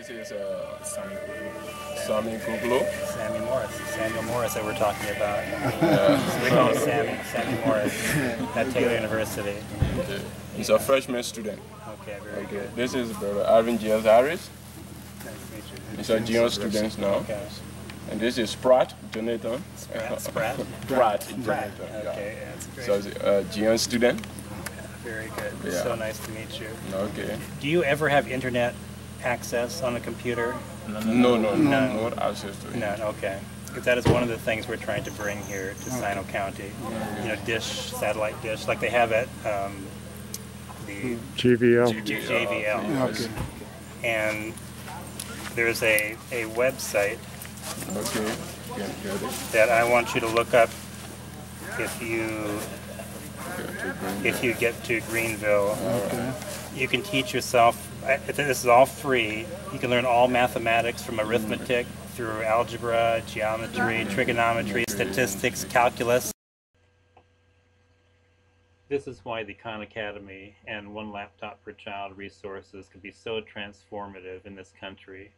This is Sammy Googlo. Sammy Morris. Samuel Morris that we're talking about. So we call him Sammy Morris at Taylor University. Okay. He's a freshman student. Okay, very good. This is Brother Alvin J.S. Harris. Nice to meet you. He's a junior student now. Okay. And this is Spratt Jonathan. Spratt? Pratt Jonathan. Okay, yeah, that's great. So he's a junior student. Very good. Yeah. So nice to meet you. Okay. Do you ever have internet access on a computer? No, not access to it. None, okay. Because that is one of the things we're trying to bring here to Sinoe County. You know, dish, satellite dish, like they have at the JVL. JVL. Okay. And there's a website that I want you to look up if you get to Greenville. You can teach yourself. This is all free. You can learn all mathematics from arithmetic through algebra, geometry, trigonometry, statistics, calculus. This is why the Khan Academy and One Laptop per Child resources can be so transformative in this country.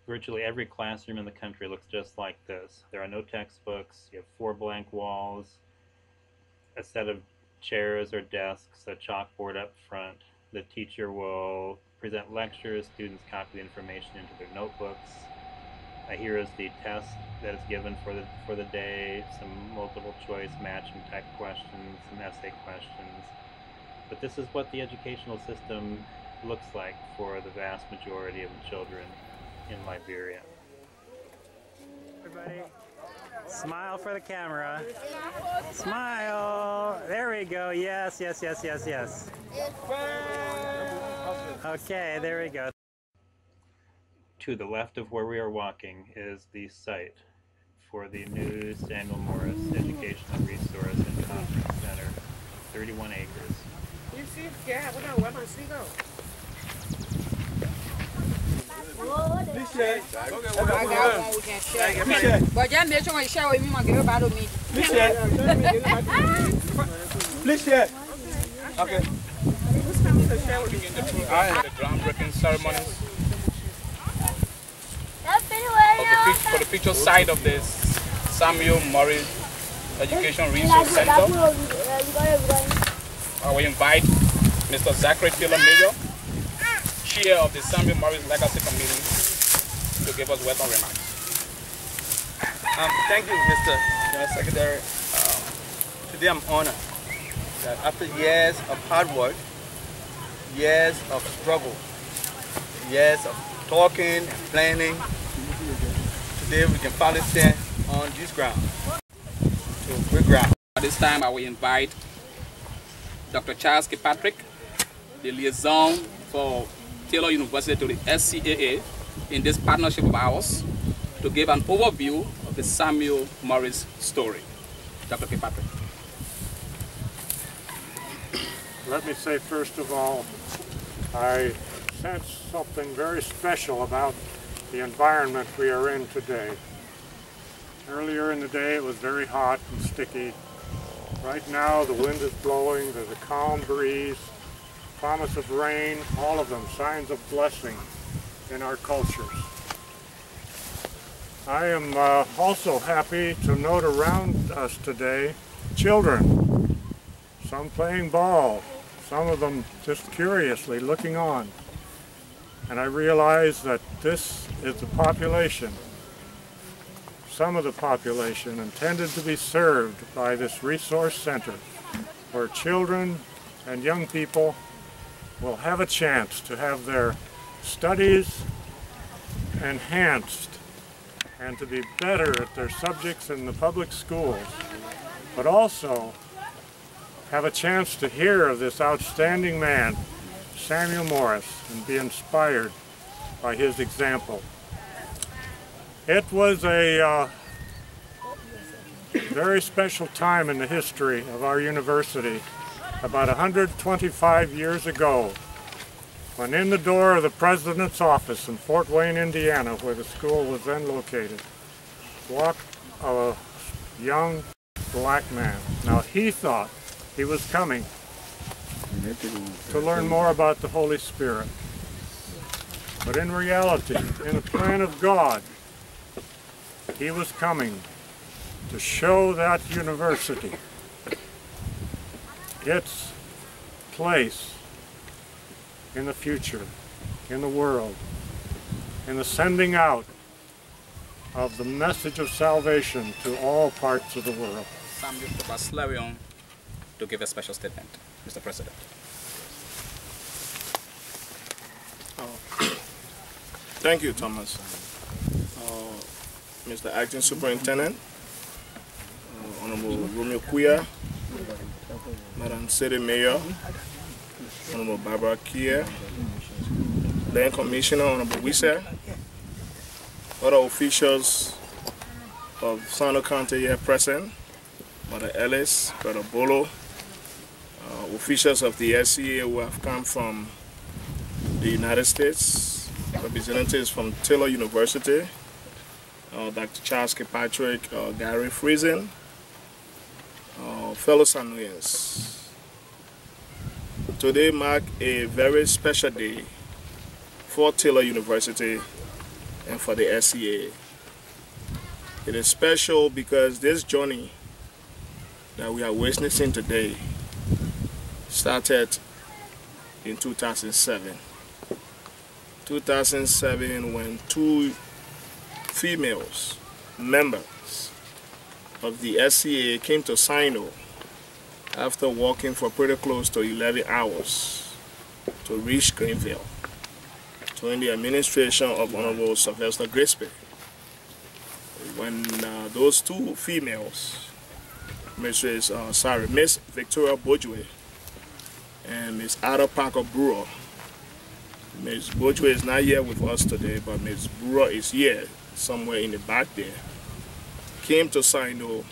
Virtually every classroom in the country looks just like this. There are no textbooks, you have 4 blank walls, a set of chairs or desks, a chalkboard up front. The teacher will present lectures, students copy the information into their notebooks. Here is the test that is given for the day, some multiple choice matching type questions, some essay questions. But this is what the educational system looks like for the vast majority of the children in Liberia. Everybody, smile for the camera. Smile. There we go. Yes, yes, yes, yes, yes. Okay, there we go. To the left of where we are walking is the site for the new Samuel Morris Educational Resource and Conference Center, 31 acres. But just make sure you share with me, my girl, about me. Please share. Okay. The groundbreaking ceremonies for the picture side of this Samuel Morris Education Resource Center. We invite Mr. Zackery-Taylor Major, Chair of the Samuel Morris Legacy Committee, to give us welcome remarks. Thank you, Mr. General Secretary. Today I'm honored that after years of hard work, years of struggle, years of talking and planning, today we can finally stand on this ground, to good ground. At this time I will invite Dr. Charles Kirkpatrick, the liaison for Taylor University to the SCAA in this partnership of ours, to give an overview of the Samuel Morris story. Dr. Kirkpatrick. Let me say first of all, I sense something very special about the environment we are in today. Earlier in the day it was very hot and sticky. Right now the wind is blowing, there's a calm breeze, promise of rain, all of them signs of blessing in our cultures. I am also happy to note around us today children, some playing ball, some of them just curiously looking on. And I realize that this is the population, some of the population intended to be served by this resource center, where children and young people will have a chance to have their studies enhanced and to be better at their subjects in the public schools, but also have a chance to hear of this outstanding man, Samuel Morris, and be inspired by his example. It was a very special time in the history of our university, about 125 years ago, when in the door of the president's office in Fort Wayne, Indiana, where the school was then located, walked a young black man. Now he thought he was coming to learn more about the Holy Spirit. But in reality, in the plan of God, he was coming to show that university its place in the future, in the world, in the sending out of the message of salvation to all parts of the world. Samuel Slavion to give a special statement, Mr. President. Thank you, Thomas. Mr. Acting Superintendent, Honorable Romeo Kuya, Madam City Mayor, Honorable Barbara Kier, Land Commissioner, Honorable Wisse, other officials of Sinoe County here present, Mother Ellis, Brother Bolo, officials of the SCAA who have come from the United States, representatives from Taylor University, Dr. Charles Kirkpatrick, Gary Friesen, fellow Sanoeans. Today marks a very special day for Taylor University and for the SCAA. It is special because this journey that we are witnessing today started in 2007. 2007, when two females members of the SCAA came to Sinoe after walking for pretty close to 11 hours to reach Greenville during the administration of Honorable Sylvester Grisby. When those two females, Miss Victoria Bojwe and Miss Ada Parker Brewer. Miss Bojwe is not here with us today, but Miss Brewer is here somewhere in the back there. Came to Sinoe,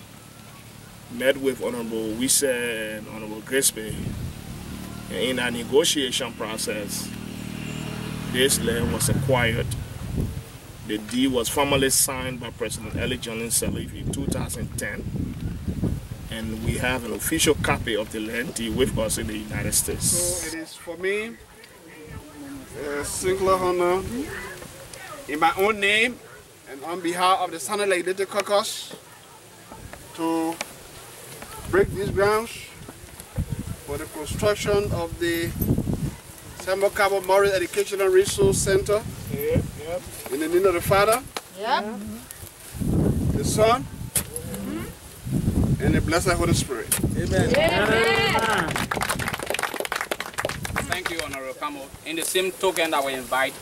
met with Honorable Wisse and Honorable Grisby, and in our negotiation process, this land was acquired. The deed was formally signed by President Eli Johnson Sirleaf in 2010, and we have an official copy of the land deed with us in the United States. So it is for me a singular honor in my own name and on behalf of the Sinoe Legislative Caucus to break these grounds for the construction of the Samuel Cabo Morris Educational Resource Center. In the name of the Father, the Son, and the Blessed Holy Spirit. Amen. Amen. Thank you, Honorable Kamo. In the same token, I will invite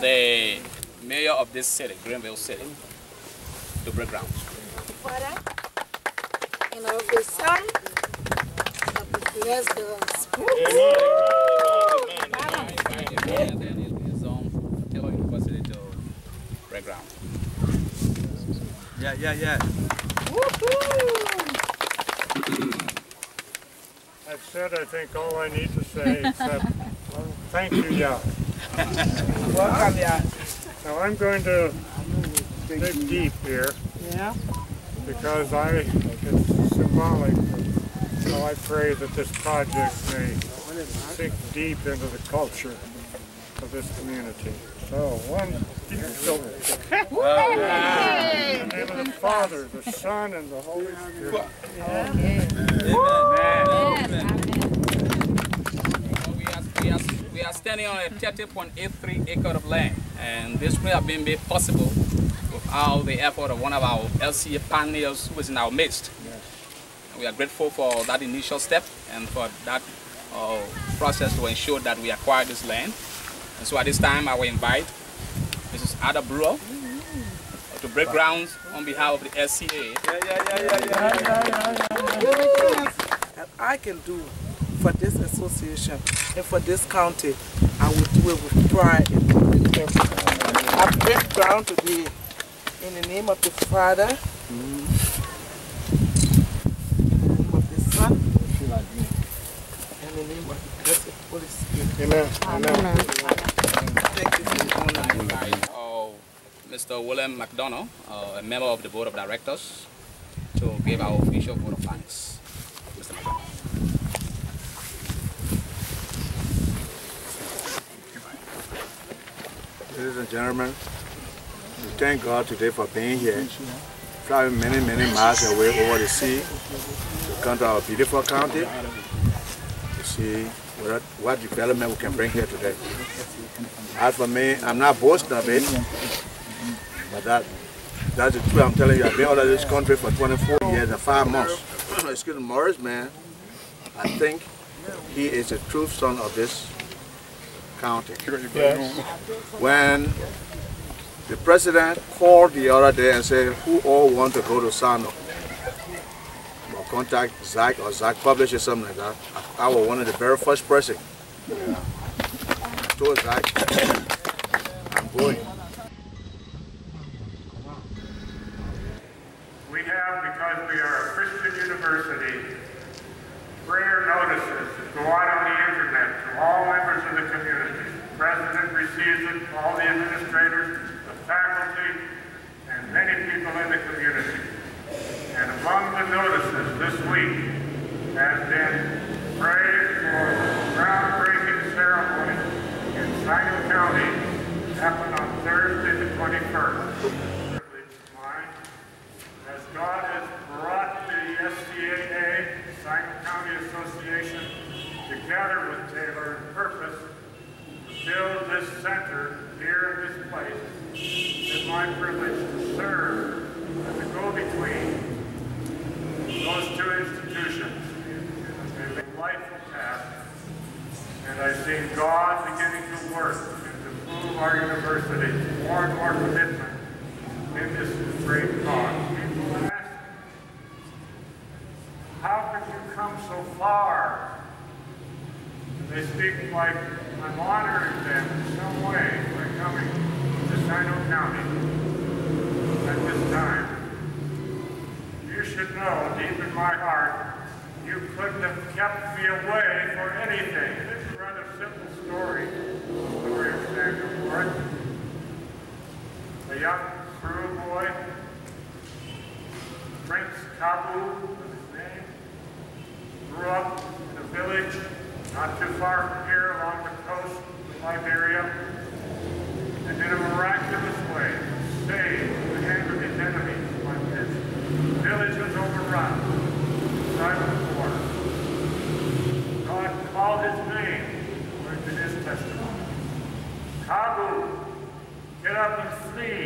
the mayor of this city, Greenville City, to break ground. Father, and of the Son, of the blessed Spirit. Ground. Yeah. I've said, I think, all I need to say, except thank you, Yah. Welcome, Yah. Now I'm going to dig deep here, because it's symbolic of how I pray that this project may sink deep into the culture of this community. So, in the name of the Father, the Son, and the Holy Spirit. Amen. We are standing on a 30.83 acre of land, and this would have been made possible without the effort of one of our LCA pioneers who is in our midst. We are grateful for that initial step and for that process to ensure that we acquire this land. And so at this time, I will invite Mrs. Ada Brewer to break grounds on behalf of the SCAA. That I can do for this association and for this county, I will do it with pride and commitment. I break ground today in the name of the Father, in the name of the Son, in the name of the Blessed Holy Spirit. Amen. Thank you for the honor. I invite Mr. William McDonough, a member of the Board of Directors, to give our official vote of thanks. Mr. McDonough. Ladies and gentlemen, we thank God today for being here, flying many, many miles away over the sea to come to our beautiful county to see what development we can bring here today. As for me, I'm not boasting of it, but that's the truth. I'm telling you, I've been out of this country for 24 years and 5 months. Excuse me, Morris, man, I think he is the true son of this county. Yes. When the president called the other day and said, who all want to go to Sinoe? Or contact Zach, or Zach published or something like that. I was one of the very first person. I told Zach, I'm going. We have, because we are a Christian university, prayer notices that go out on the internet to all members of the community. The president receives it, all the administrators, the faculty, and many people in the community. And among the notices this week has been praise for the groundbreaking ceremony in Sinoe County, happened on Thursday the 21st. As God has brought the SCAA, Sinoe County Association, together with Taylor in purpose to build this center here in this place, it's my privilege to serve as a go-between those two institutions in a delightful task. And I see God beginning to work and to move our university to more and more commitment in this great cause. People ask, how could you come so far? And they speak like I'm honoring them in some way by coming to Sinoe County at this time. You should know, deep in my heart, you couldn't have kept me away for anything. It's a rather simple story, the story of Samuel Morris, a young Crew boy, Prince Kabu was his name, grew up in a village not too far from here along the coast of Liberia, and in a miraculous way saved from the hand of his enemies when his village was overrun, silent war. God called his name according to his testimony. Kabu, get up and flee.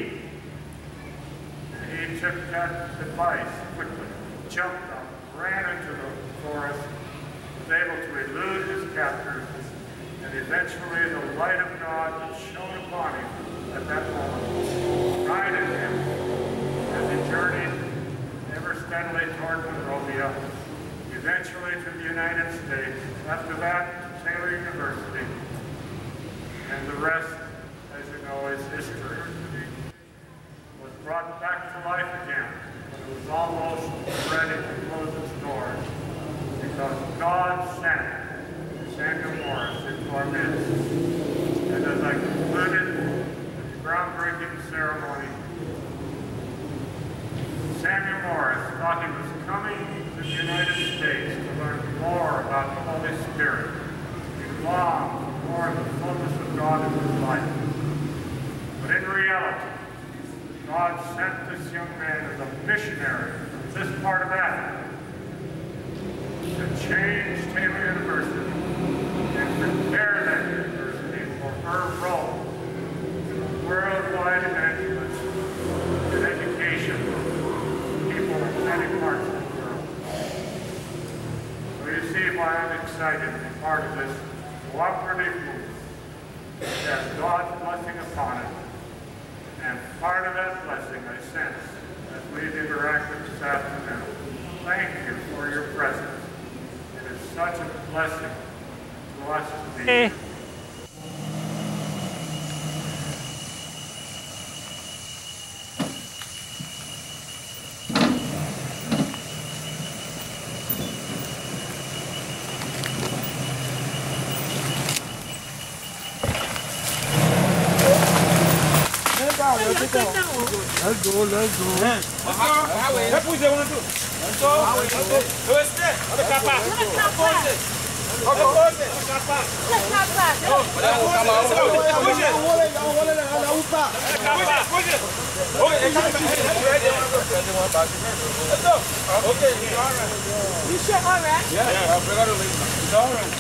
He took that advice quickly, jumped up, ran into the forest, was able to elude his captors, and eventually the light of God that shone upon him at that moment guided him as he journeyed ever steadily toward Monrovia, eventually to the United States, after that to Taylor University, and the rest, as you know, is history. Brought back to life again when it was almost ready to close its doors, because God sent Samuel Morris into our midst. And as I concluded the groundbreaking ceremony, Samuel Morris thought he was coming to the United States to learn more about the Holy Spirit. He longed for more of the fullness of God in his life. But in reality, God sent this young man as a missionary from this part of Africa to change Taylor University and prepare that university for her role in worldwide evangelism and education of people in many parts of the world. So you see why I'm excited to be part of this cooperative movement. It has God's blessing upon it. And part of that blessing I sense as we've interacted this afternoon. Thank you for your presence. It is such a blessing to us to be here. Let's go, let's go. Let's go. You sure all right? Yeah, I forgot to leave. It's all right.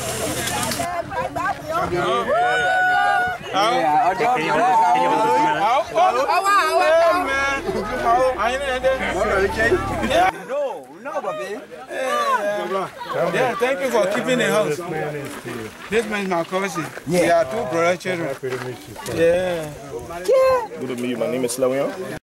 Yeah, thank you for keeping the house. This man is my cousin. We are two brother children. Happy to meet you, sir. Yeah. Good to meet you. My name is Sinoe.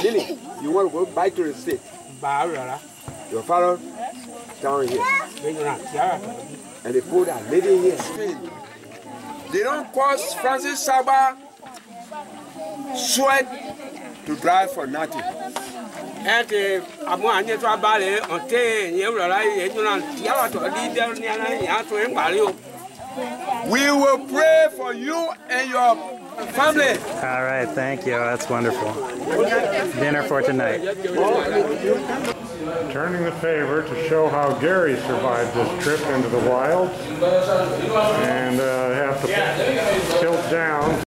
Lily, you want to go back to the state? Your father down here. And the people that are living here. They don't cause Francis Saba sweat to drive for nothing. We will pray for you and your family. All right, thank you. That's wonderful. Dinner for tonight. Turning the favor to show how Gary survived this trip into the wilds. And have to tilt down